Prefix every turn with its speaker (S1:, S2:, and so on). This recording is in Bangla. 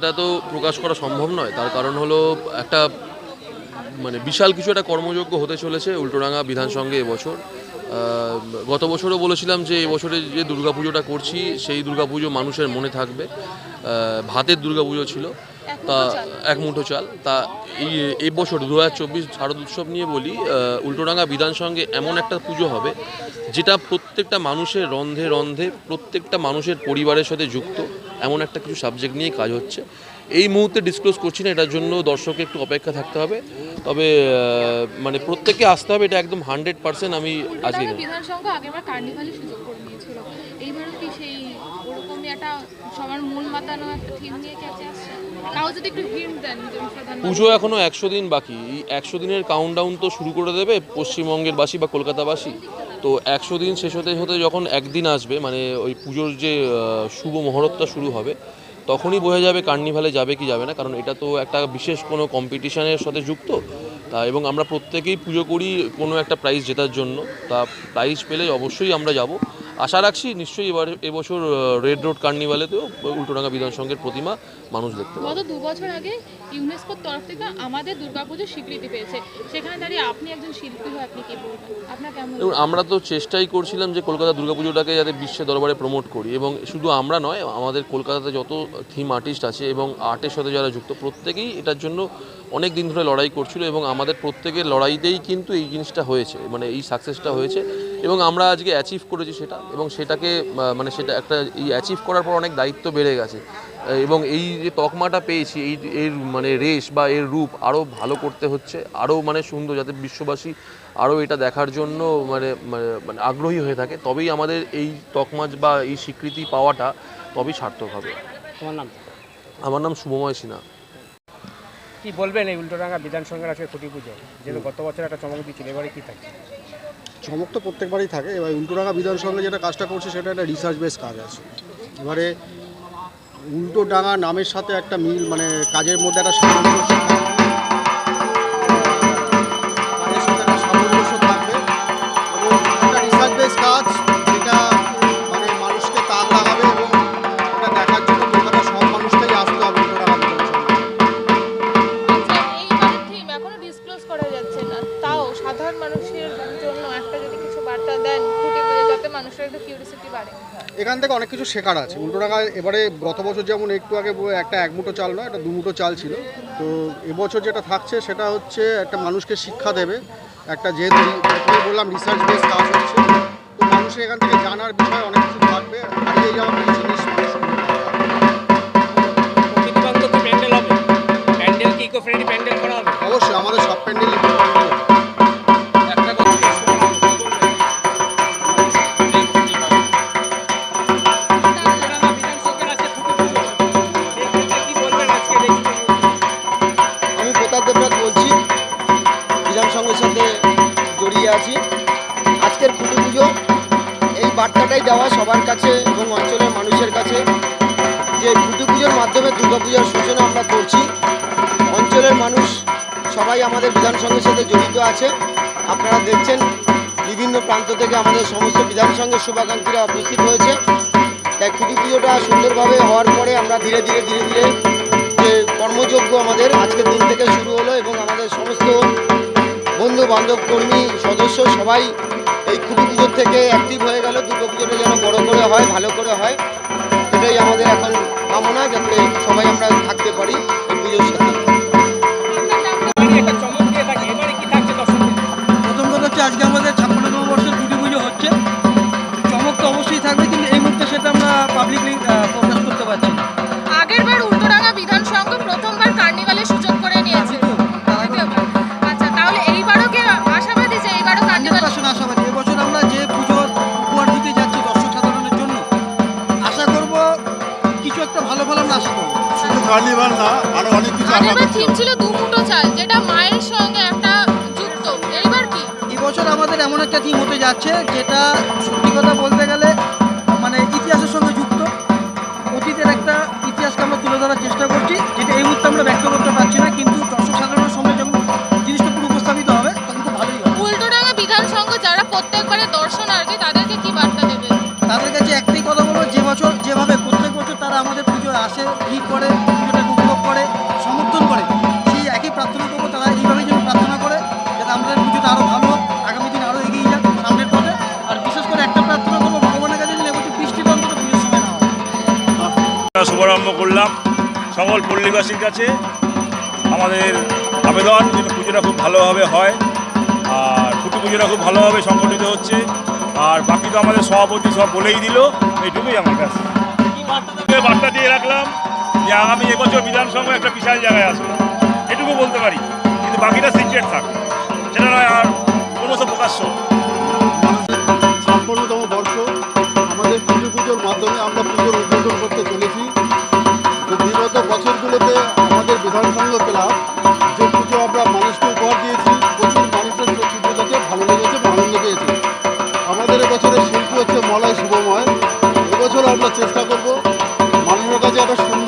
S1: সেটা তো প্রকাশ করা সম্ভব নয়। তার কারণ হলো একটা মানে বিশাল কিছু একটা কর্মযজ্ঞ হতে চলেছে উল্টোডাঙ্গা বিধান সঙ্গে এবছর। গত বছরও বলেছিলাম যে এবছরে যে দুর্গাপুজোটা করছি সেই দুর্গাপুজো মানুষের মনে থাকবে। ভাতের দুর্গাপুজো ছিল, তা এক মুঠো চাল। তা এই বছর 2024 শারদ উৎসব নিয়ে বলি, উল্টোডাঙ্গা বিধান সঙ্গে এমন একটা পুজো হবে যেটা প্রত্যেকটা মানুষের রন্ধে রন্ধে প্রত্যেকটা মানুষের পরিবারের সাথে যুক্ত, এমন একটা কিছু সাবজেক্ট নিয়ে কাজ হচ্ছে। এই মুহূর্তে ডিসক্লোজ করছি না, এটার জন্য দর্শককে একটু অপেক্ষা থাকতে হবে। তবে মানে প্রত্যেককে আসতে হবে, এটা একদম 100% আমি আজকে
S2: বিধানসভা আগেরবার কার্নিভালের সুযোগ করে নিয়েছিল, এইবারও কি সেই ওরকমই একটা সবার মূল মাতানো একটা থিম নিয়ে কি আসছে? তাও যদি একটু হিন্ট দেন।
S1: পুজো এখনো 100 দিন বাকি। এই 100 দিনের কাউন্টডাউন তো শুরু করে দেবে পশ্চিমবঙ্গের বাসী বা কলকাতাবাসী। তো 100 দিন শেষ হতে হতে যখন একদিন আসবে, মানে ওই পুজোর যে শুভ মুহূর্তটা শুরু হবে, তখনই বোঝা যাবে কার্নিভালে যাবে কি যাবে না। কারণ এটা তো একটা বিশেষ কোনো কম্পিটিশনের সাথে যুক্ত, তা এবং আমরা প্রত্যেকেই পুজো করি কোনো একটা প্রাইজ জেতার জন্য। তা প্রাইজ পেলে অবশ্যই আমরা যাব। আশা রাখছি নিশ্চয়ই এবছর রেড রোড কার্নিভালেতেও উল্টোডাঙ্গা বিধান সংঘের প্রতিমা মানুষ দেখতে পাবে।
S2: গত 2 বছর আগে ইউনেস্কোর তরফ থেকে আমাদের দুর্গাপুজো স্বীকৃতি পেয়েছে, সেখানে দাঁড়িয়ে আপনি একজন শিল্পী হয়ে আপনি কি বলবেন? আপনার কেমন?
S1: আমরা তো চেষ্টাই করছিলাম যে কলকাতা দুর্গাপুজোটাকে যাতে বিশ্বের দরবারে প্রমোট করি, এবং শুধু আমরা নয়, আমাদের কলকাতাতে যত থিম আর্টিস্ট আছে এবং আর্টের সাথে যারা যুক্ত প্রত্যেকেই এটার জন্য অনেক দিন ধরে লড়াই করছিল, এবং আমাদের প্রত্যেকের লড়াইতেই কিন্তু এই জিনিসটা হয়েছে, মানে এই সাকসেসটা হয়েছে। এবং আমরা আজকে অ্যাচিভ করেছি সেটা, এবং সেটাকে মানে সেটা একটা এই অ্যাচিভ করার পর অনেক দায়িত্ব বেড়ে গেছে, এবং এই যে তকমাটা পেয়েছি এর মানে রেশ বা এর রূপ আরও ভালো করতে হচ্ছে, আরও মানে সুন্দর, যাতে বিশ্ববাসী আরও এটা দেখার জন্য মানে মানে আগ্রহী হয়ে থাকে। তবেই আমাদের এই তকমা বা এই স্বীকৃতি পাওয়াটা তবেই সার্থক হবে।
S3: তোমার নাম?
S1: আমার নাম শুভময় সিনহা।
S3: কি বলবেন এই উল্টোডাঙ্গা বিধানসভার আজকে খুঁটি পুজো, যেহেতু গত বছর একটা চমক দিচ্ছিল, এবারে কি থাকে?
S4: চমক তো প্রত্যেকবারই থাকে। এবার উল্টোডাঙ্গা বিধানসঙ্গে যেটা কাজটা করছে সেটা একটা রিসার্চ বেস কাজ আছে। এবারে উল্টোডাঙ্গা নামের সাথে একটা মিল, মানে কাজের মধ্যে একটা সামঞ্জস্য থাকবে, কাজের সাথে একটা সামঞ্জস্য থাকবে, এবং একটা রিসার্চ বেস কাজ যেটা মানে মানুষকে তাক লাগাবে, এবং এটা দেখার জন্য কলকাতার সব মানুষকেই আসতে হবে উল্টোডাঙ্গা বিধানসঙ্গে।
S2: আচ্ছা, এইবারের থিম এখনো ডিসক্লোজ করা যাচ্ছে না, তাও সাধারণ মানুষের জন্য একটা যদি কিছু বার্তা দেন খুঁটি পুজো, যাতে মানুষের একটু কিউরিওসিটি বাড়ে।
S4: এখান থেকে অনেক কিছু শেখার আছে। উল্টোডাঙ্গায় এবারে গত বছর যেমন একটু আগে একটা এক মুঠো চাল নয়, একটা 2 মুঠো চাল ছিল। তো এবছর যেটা থাকছে সেটা হচ্ছে একটা মানুষকে শিক্ষা দেবে, একটা যেহেতু বললাম রিসার্চ বেস কাজ হচ্ছে, তো মানুষের এখান থেকে জানার বিষয় অনেক কিছু থাকবে, হারিয়ে যাওয়া কিছু জিনিস মানুষ শুনতে পাবে।
S3: প্রতিবাদ তো প্যান্ডেল হবে, প্যান্ডেল কি ইকো ফ্রেন্ডলি প্যান্ডেল করা হবে?
S4: অবশ্যই আমাদের সব প্যান্ডেলই বলছি, বিধান সংঘের সাথে জড়িয়ে আছি। আজকের খুঁটি পুজো এই বার্তাটাই দেওয়া সবার কাছে এবং অঞ্চলের মানুষের কাছে, যে খুঁটি পুজোর মাধ্যমে দুর্গাপূজার সূচনা আমরা করছি। অঞ্চলের মানুষ সবাই আমাদের বিধান সংঘের সাথে জড়িত আছে। আপনারা দেখছেন বিভিন্ন প্রান্ত থেকে আমাদের সমস্ত বিধান সংঘের শুভাকাঙ্ক্ষীরা উপস্থিত হয়েছে। তাই খুঁটি পুজোটা সুন্দরভাবে হওয়ার পরে আমরা ধীরে ধীরে যে কর্মযজ্ঞ আমাদের আজকের দিন থেকে শুরু হলো, এবং আমাদের সমস্ত বন্ধু বান্ধব কর্মী সদস্য সবাই এই খুঁটি পুজোর থেকে অ্যাক্টিভ হয়ে গেল। দুর্গা পুজোটা যেন বড় করে হয়, ভালো করে হয়, এটাই আমাদের এখন কামনা, যাতে সবাই আমরা থাকতে পারি এই পুজোর সাথে।
S5: প্রথম কথা হচ্ছে আজকে আমাদের 56তম বর্ষের খুঁটি পুজো হচ্ছে। চমক তো অবশ্যই থাকবে, কিন্তু এই মুহূর্তে সেটা আমরা পাবলিকলি প্রকাশ করতে পারছি না।
S2: আগেরবার উল্টোডাঙ্গা বিধানসভা প্রথমবার কার্নিভালের সুযোগ করে নিয়েছে। আচ্ছা, তাহলে এইবারও কি আশাবাদী যে এইবারও কার্নিভাল?
S5: 100% আশাবাদী। এবছর আমরা যে পুজোর উপহার দিতে যাচ্ছি দর্শক সাধারণের জন্য, আশা করব কিছু একটা ভালো আমরা আশা করব।
S4: শুধু কার্নিভাল না, আরো অনেক কিছু
S2: আগেরবার থিম ছিল 2 মুঠো চাল, যেটা মায়ের সঙ্গে একটা যুক্ত। এইবার কি?
S5: এবছর আমাদের এমন একটা থিম হতে যাচ্ছে যেটা সত্যি কথা বলতে গেলে মানে ইতিহাসের সঙ্গে যুক্ত। অতীতের একটা ইতিহাসকে আমরা তুলে ধরার চেষ্টা করছি, যেটা এই মুহূর্তে আমরা ব্যক্ত করতে পারছি না, কিন্তু দর্শক সাধারণের সঙ্গে যখন জিনিসটা পুরো উপস্থাপিত হবে তখন খুব ভালোই হবে।
S2: উল্টোডাঙ্গা বিধান সংঘ যারা প্রত্যেকবারে দর্শনার্থী, তাদেরকে কি বার্তা দেবে?
S5: তাদের কাছে একটাই কথা বলবো, যে বছর যেভাবে প্রত্যেক বছর তারা আমাদের পুজোয় আসে, ভিড় করে, পুজোটা খুব
S6: আরম্ভ করলাম। সকল পল্লীবাসীর কাছে আমাদের আবেদন যেন পুজোটা খুব ভালোভাবে হয়, আর খুঁটি পুজোটা খুব ভালোভাবে সংগঠিত হচ্ছে। আর বাকি তো আমাদের সভাপতি সব বলেই দিল, এইটুকুই আমার কাছে বার্তা দিয়ে রাখলাম যে আগামী এবছর বিধানসভা একটা বিশাল জায়গায় আসবে, এটুকু বলতে পারি। কিন্তু বাকিটা সিক্রেট থাক, সেটা নয় আর কোনো সব প্রকাশ্য।
S7: 56তম বর্ষ আমাদের খুঁটি পুজোর মাধ্যমে আমরা পুজোর উদ্বোধন করতে চলেছি। তো বিগত বছরগুলোতে আমাদের বিধান সংঘ ক্লাব যে পুজো আমরা মানুষকে উপহার দিয়েছি, প্রচুর মানুষের সেই পুজো দেখে ভালো লেগেছে, আনন্দ পেয়েছে। আমাদের এবছরের শিল্পী হচ্ছে মলয় শুভময়। এবছর আমরা চেষ্টা করব মানুষের কাছে একটা সুন্দর